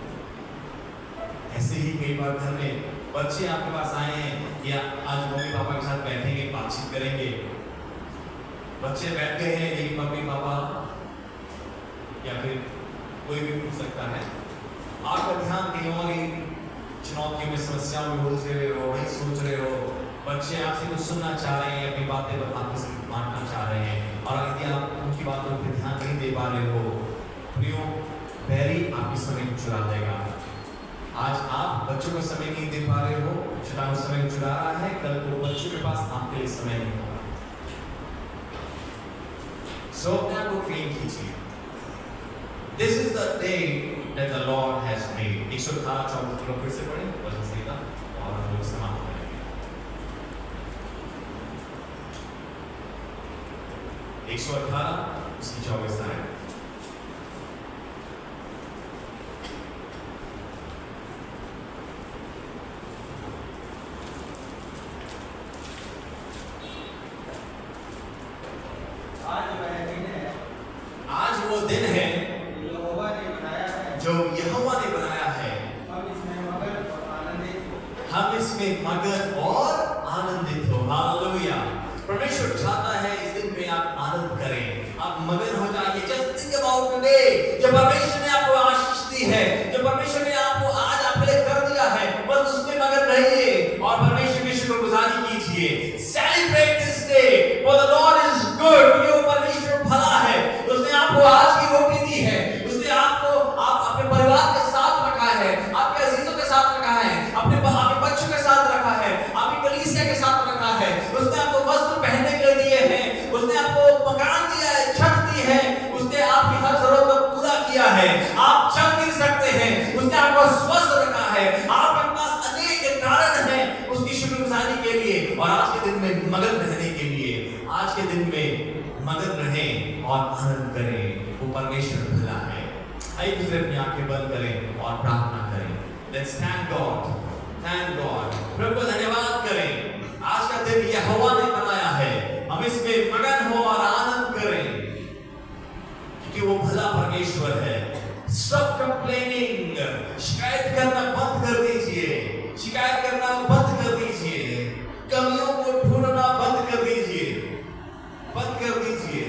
ऐसे ही कई बार घर में बच्चे आपके पास आए हैं या आज मम्मी पापा के साथ बैठेंगे, बातचीत करेंगे, बच्चे बैठ गए हैं, लेकिन मम्मी पापा या फिर कोई भी पूछ सकता है, आपका ध्यान कहीं और ही चुनौतियों में, समस्याओं में उलझे रहे हो, वही सोच रहे हो। बच्चे आपसे कुछ सुनना चाह रहे हैं, अपनी बातें आपसे बांटना चाह रहे हैं, और यदि आप उनकी बातों पर ध्यान नहीं दे पा रहे हो, प्रियो, बैरी आपकी समय को चुरा देगा। आज आप बच्चों को समय नहीं दे पा रहे हो, शैतान समय को चुरा रहा है, कल को बच्चों के पास आपके लिए समय नहीं होगा। सो अपने आप को ट्रेन कीजिए। This is the day that the Lord has made. 118 फिर से पढ़ें वचन संहिता और हम लोग समाप्त करेंगे। 118 उसकी 24 आयत। आज वो दिन है जो यहोवा ने बनाया है, हम इसमें मगन और आनंदित हो। हालेलुया। परमेश्वर चाहता है इस दिन में आप आनंद करें, आप मगन हो जाइए। जस्ट थिंक अबाउट टुडे, जो परमेश्वर ने आपको आशीष दी है, जो परमेश्वर ने आपको आज आपके लिए कर दिया है, बस उसमें मगन रहिए और परमेश्वर की शुक्रगुजारी कीजिए। Celebrate this day, for the Lord is good. ये परमेश्वर भला है, उसने आपको आज की रोटी दी है, उसने आपको अपने परिवार के साथ रखा है, आपके अजीजों के साथ रखा है, अपने बच्चों के साथ रखा है, आपकी कलीसिया के साथ रखा है, उसने आपको वस्त्र पहनने के लिए दिए हैं, उसने आपको मकान दिया है, छत दी है, उसने आपकी हर जरूरत को पूरा किया है, आप चल फिर सकते हैं, उसने आपको स्वस्थ रखा है, आपके पास अनेक कारण हैं उसकी शुक्रगुजारी के लिए और आज के दिन में मगन रहने के लिए। आज के दिन में मगन रहें और आनंद करें, वो परमेश्वर भला है। आइए दूसरे अपनी आंखें बंद करें और प्रार्थना करें। Let's thank God, thank God। प्रभु को धन्यवाद करें। आज का दिन यहोवा ने बनाया है, हम इसमें मगन हो और आनंद करें, क्योंकि वो भला परमेश्वर है। Stop complaining, शिकायत करना बंद कर दीजिए, शिकायत करना बंद कर दीजिए, कमियों को ढूंढना बंद कर दीजिए, बंद कर दीजिए,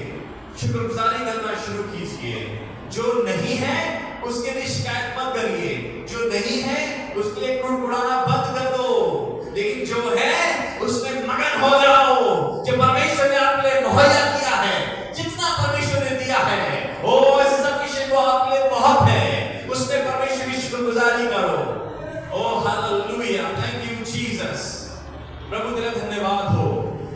शुक्रगुजारी करना शुरू कीजिए। जो नहीं है उसके लिए शिकायत मत करिए, जो नहीं है उसके लिए कुड़कुड़ाना बंद कर दो, लेकिन जो है उसमें मगन हो जाओ। जो परमेश्वर ने आपके लिए मुहैया किया है, जितना परमेश्वर ने दिया है, ओ इस सब विषय को आपके लिए बहुत है, उसमें परमेश्वर की शुक्रगुजारी करो। ओ हालेलुया, थैंक यू जीसस। प्रभु तेरा धन्यवाद हो।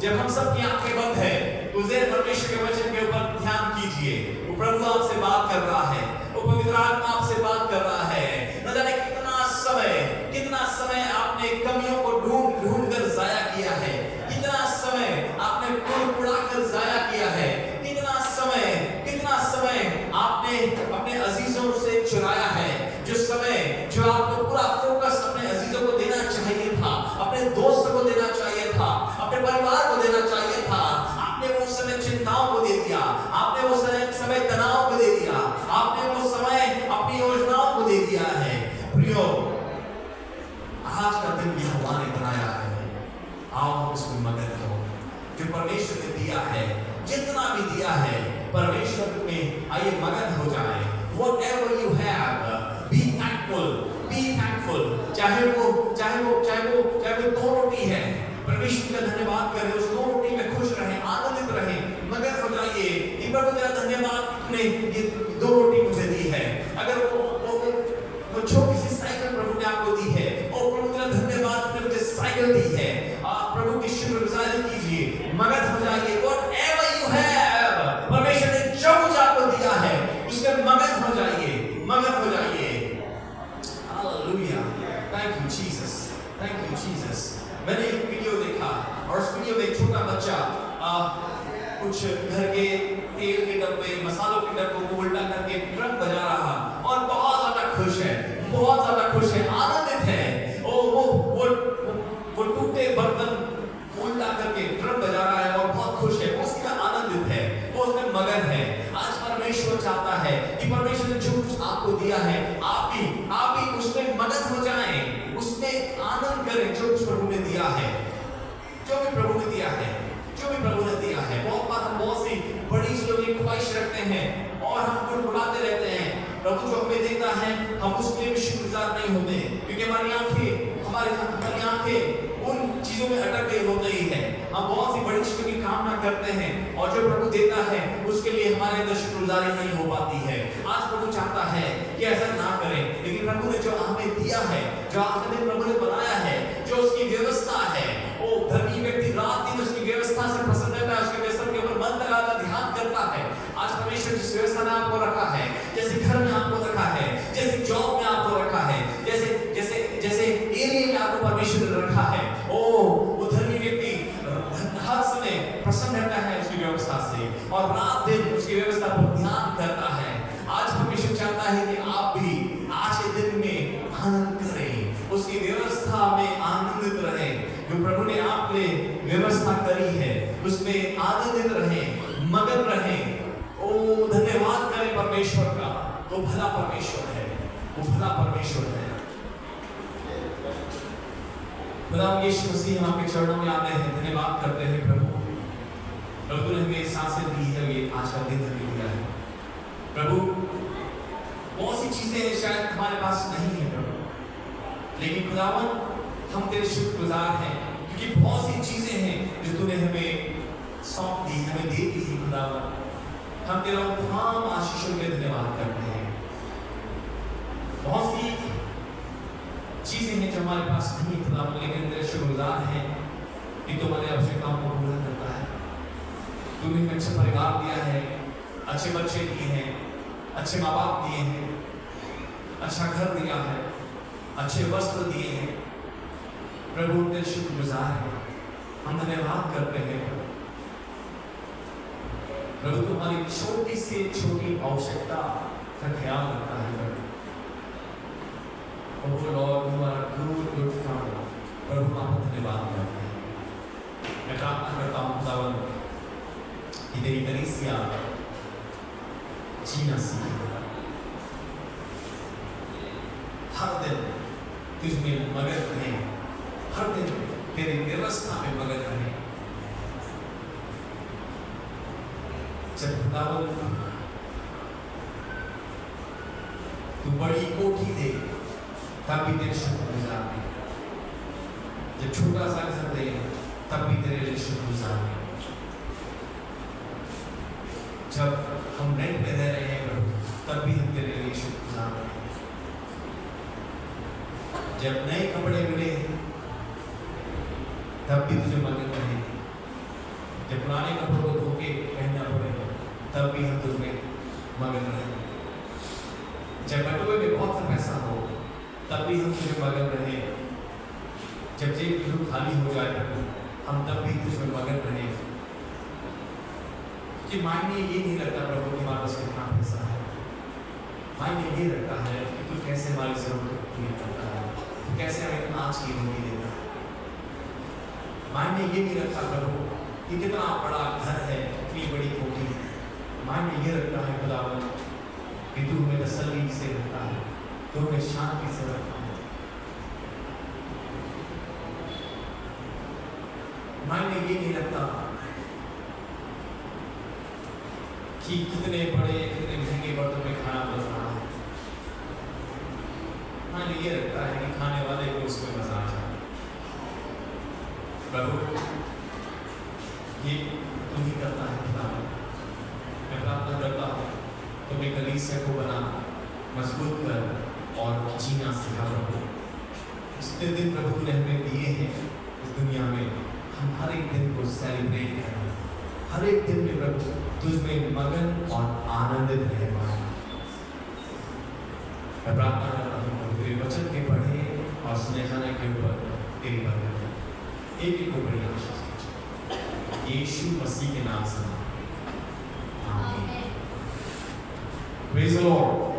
जब हम सब की आंखें बंद है, उस देर परमेश्वर के वचन के ऊपर ध्यान कीजिए। वो प्रभु आपसे बात कर रहा है, वो पवित्र आत्मा आपसे बात कर रहा है। न जाने कितना समय आपने कमियों को ढूंढ कर जाया किया है, कितना समय आपने कुड़कुड़ा कर जाया किया है, कितना समय आपने अपने अजीजों से चुराया है। जो आपको पूरा फोकस अपने अजीजों को देना चाहिए था, अपने दोस्त को देना चाहिए था, अपने परिवार को देना चाहिए था, आपने वो समय चिंताओं को दे दिया, आपने वो समय तनाव को दे दिया, आपने वो समय अपनी योजनाओं को दे दिया है। प्रियो, आज का दिन यहोवा ने बनाया है, आओ हम उसमें मगन हो। जो परमेश्वर ने दिया है, जितना भी दिया है, परमेश्वर में आइए मगन हो जाए। Whatever you have, be thankful, be thankful। चाहे वो 2 रोटी है, परमेश्वर का धन्यवाद करें, उस 2 रोटी में खुश रहें, आनंदित रहें, मगन हो जाइए। एक बार तेरा धन्यवाद ने ये 2 रोटी मुझे दी है। अगर वो छोटी सी साइकिल प्रभु ने आपको दी है, और प्रभु तेरा धन्यवाद ने मुझे साइकिल दी है, आप प्रभु की शुक्रगुजारी कीजिए, मगन हो जाइए। Whatever you have, परमेश्वर ने जो कुछ आपको दिया है उसमें मगन हो जाइए, मगन हो जाइए। Hallelujah, thank you Jesus, thank you Jesus. मैंने एक वीडियो देखा और उस वीडियो में एक छोटा बच्चा कुछ घर के तेल के डब्बे, मसालों के डब्बों को उल्टा करके ड्रम बजा रहा और बहुत ज्यादा खुश है, बहुत ज्यादा खुश है, आनंदित है। वो टूटे बर्तन उल्टा करके ड्रम बजा रहा है और बहुत खुश है, वो उसमें आनंदित है, वो उसमें मगन है। आज परमेश्वर चाहता है कि परमेश्वर ने जो कुछ आपको दिया है, आप भी उसमें मगन हो जाएं, उसमें आनंद करें जो कुछ प्रभु ने दिया है, जो भी प्रभु ने दिया है, जो भी प्रभु ने दिया है। बहुत बार हम बहुत सी बड़ी चीजों की ख्वाहिश रखते हैं और हम गुड़गुड़ाते रहते हैं। प्रभु जो हमें देता है हम उसके लिए भी शुक्रगुजार नहीं होते, क्योंकि हमारी आंखें उन चीजों में अटक गई होती ही है। हम बहुत सी बड़ी चीजों की कामना करते हैं और जो प्रभु देता है उसके लिए हमारे अंदर शुक्रगुजारी नहीं हो पाती है। आज प्रभु चाहता है कि ऐसा ना करें, लेकिन प्रभु ने जो हमें दिया है, जो आपने प्रभु ने बनाया है, जो उसकी व्यवस्था है, वो धर्मी व्यक्ति रात दिन उसकी व्यवस्था से प्रसन्न रहता है, उसके व्यवस्था के ऊपर मन लगाकर ध्यान करता है। आज परमेश्वर जिस व्यवस्था में आपको रखा है, जैसे घर में आपको रखा है, जैसे जॉब में आपको रखा है, जैसे एरिया में आपको परमेश्वर ने रखा है, वो धर्मी व्यक्ति हर समय प्रसन्न रहता है उसकी व्यवस्था से और रात दिन उसकी व्यवस्था पर ध्यान करता है। आज परमेश्वर चाहता है कि आप भी आज के दिन में आनंद करें, उसकी व्यवस्था में आनंदित रहें। जो प्रभु ने आपके लिए व्यवस्था करी है उसमें आनंदित रहें, मगन रहें। ओ धन्यवाद करें परमेश्वर का, वो भला परमेश्वर है, वो भला परमेश्वर है। खुदा यीशु मसीह हम आपके चरणों में आते हैं, धन्यवाद करते हैं प्रभु ने हमें सांसें दी है, ये आज का दिन हमें दिया है प्रभु। बहुत सी चीजें शायद हमारे पास नहीं है प्रभु, लेकिन खुदावन हम तेरे शुक्रगुजार हैं, क्योंकि बहुत सी चीजें हैं जो तूने हमें सौंप दी, हमें दे दी है खुदावन। हम तेरा तमाम आशीषों के धन्यवाद करते हैं। बहुत सी चीजें हैं जो हमारे पास नहीं है खुदावन, लेकिन तेरे शुक्रगुजार हैं कि तू हमारे आवश्यकताओं को पूरा करता है। तूने हमें अच्छा परिवार दिया है, अच्छे बच्चे दिए हैं, अच्छे माँ बाप दिए हैं, अच्छा घर दिया है, अच्छे वस्त्र दिए हैं प्रभु। तेरे शुक्रगुजार हैं, हम धन्यवाद करते हैं प्रभु। तुम्हारी छोटी से छोटी आवश्यकता का ख्याल रखता है प्रभु। Lord you are good father प्रभु, आपको धन्यवाद करते हैं। मैं प्रार्थना करता हूँ खुदावन कि तेरी कलीसिया जीना सीखे, हर दिन तुझ में मगन रहे, हर दिन तेरी व्यवस्था में मगन रहे। जब खुदावन तू बड़ी कोठी दे तब भी तेरे शुक्रगुजार हैं, जब छोटा सा घर दे तब भी तेरे लिए शुक्रगुजार हैं, जब हम रेंट पे रह रहे हैं प्रभु तब भी हम तेरे लिए शुक्रगुजार हैं, जब नए कपड़े मिले तब भी तुझे मगन रहे, जब पुराने कपड़ों को धो के पहनना पड़े तब भी हम तुझमें मगन रहे, जब बटुए में बहुत सा पैसा हो तब भी हम तुझे मगन रहे, जब जेब बिल्कुल खाली हो जाए हम तब भी तुझमें मगन रहे। कि मायने ये नहीं रखता प्रभु कि हमारे पास कितना पैसा है, मायने ये रखता है कि तू कैसे हमारी जरूरत पूरी करता है, तू कैसे हमें आज की रोटी देता है। मायने ये नहीं रखता प्रभु कि कितना बड़ा घर है, कितनी बड़ी कोठी है। मायने ये रखता है खुदावन कि तू हमें तसल्ली से रखता है, तू हमें शांति से रखता है। मायने ये नहीं रखता कि कितने बड़े कितने महंगे बर्तन में खाना बन रहा है। मायने ये रखता है कि खाने वाले को उसमें मजा आ जाए। प्रभु ये तुम ही करता है खुदावन। मैं प्रार्थना करता हूँ तुम्हें कलीसिया को बना, मजबूत कर और जीना सिखा प्रभु। जितने दिन प्रभु ने हमें दिए हैं इस दुनिया में, हम हर एक दिन को सेलिब्रेट करें, हर एक दिन में प्रभु तुझमें मगन और आनंदित रहे पाए। मैं प्रार्थना करता हूँ तेरे वचन के पढ़े और सुने जाने के ऊपर तेरी बरकत एक एक को बड़ी आशीष यीशु मसीह के नाम से आमीन। Praise the Lord.